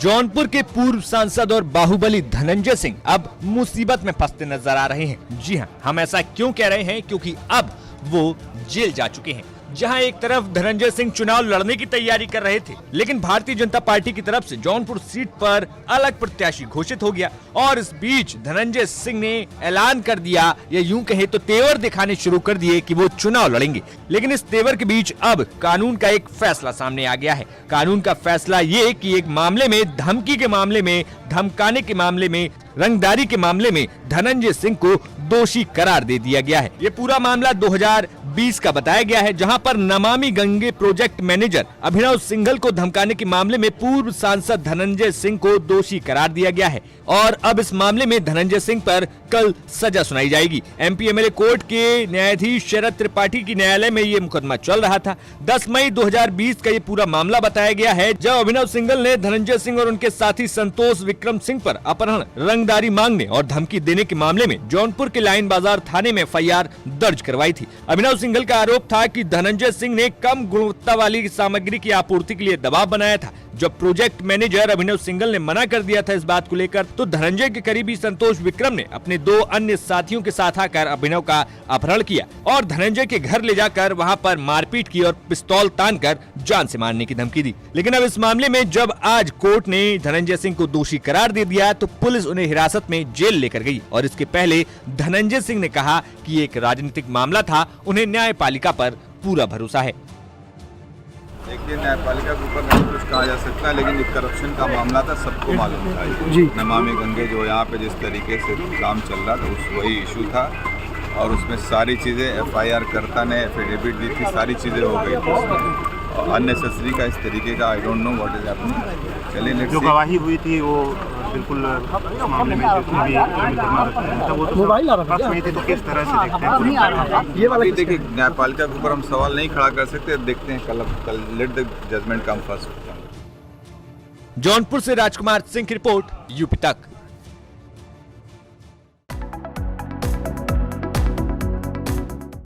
जौनपुर के पूर्व सांसद और बाहुबली धनंजय सिंह अब मुसीबत में फंसते नजर आ रहे हैं। जी हां, हम ऐसा क्यों कह रहे हैं? क्योंकि अब वो जेल जा चुके हैं। जहां एक तरफ धनंजय सिंह चुनाव लड़ने की तैयारी कर रहे थे, लेकिन भारतीय जनता पार्टी की तरफ से जौनपुर सीट पर अलग प्रत्याशी घोषित हो गया और इस बीच धनंजय सिंह ने ऐलान कर दिया, या यूं कहे तो तेवर दिखाने शुरू कर दिए कि वो चुनाव लड़ेंगे। लेकिन इस तेवर के बीच अब कानून का एक फैसला सामने आ गया है। कानून का फैसला ये कि एक मामले में, धमकी के मामले में, धमकाने के मामले में, रंगदारी के मामले में धनंजय सिंह को दोषी करार दे दिया गया है। ये पूरा मामला 2020 का बताया गया है, जहां पर नमामि गंगे प्रोजेक्ट मैनेजर अभिनव सिंघल को धमकाने के मामले में पूर्व सांसद धनंजय सिंह को दोषी करार दिया गया है। और अब इस मामले में धनंजय सिंह पर कल सजा सुनाई जाएगी। एमपी एमएलए कोर्ट के न्यायाधीश शरद त्रिपाठी की न्यायालय में ये मुकदमा चल रहा था। 10 मई 2020 का ये पूरा मामला बताया गया है, जब अभिनव सिंघल ने धनंजय सिंह और उनके साथी संतोष विक्रम सिंह पर अपहरण, रंगदारी मांगने और धमकी देने के मामले में जौनपुर के लाइन बाजार थाने में एफआईआर दर्ज करवाई थी। अभिनव सिंघल का आरोप था कि धनंजय सिंह ने कम गुणवत्ता वाली सामग्री की आपूर्ति के लिए दबाव बनाया था। जब प्रोजेक्ट मैनेजर अभिनव सिंघल ने मना कर दिया था इस बात को लेकर, तो धनंजय के करीबी संतोष विक्रम ने अपने 2 अन्य साथियों के साथ आकर अभिनव का अपहरण किया और धनंजय के घर ले जाकर वहां पर मारपीट की और पिस्तौल तानकर जान से मारने की धमकी दी। लेकिन अब इस मामले में जब आज कोर्ट ने धनंजय सिंह को दोषी करार दे दिया, तो पुलिस उन्हें हिरासत में जेल लेकर गई। और इसके पहले धनंजय सिंह ने कहा कि ये एक राजनीतिक मामला था, उन्हें न्यायपालिका पर पूरा भरोसा है। देखिए, न्यायपालिका के ऊपर नहीं कुछ कहा जा सकता, लेकिन एक करप्शन का मामला था, सबको मालूम था जी। नमामि गंगे जो यहाँ पे जिस तरीके से काम चल रहा था, वही इशू था और उसमें सारी चीज़ें एफआईआर कर्ता ने एफिडेविट दी थी, सारी चीज़ें हो गई थी उसमें। अननेसेसरी का इस तरीके का I don't know what is happening. चलिए, जो गवाही हुई थी वो बिल्कुल मामले में जितनी भी मोबाइल तो किस तरह से देखते हैं ये वाला। देखिए, न्यायपालिका के ऊपर हम सवाल नहीं खड़ा कर सकते, देखते हैं कल let the judgement come first. Jaunpur से राजकुमार सिंह की रिपोर्ट, यूपी तक।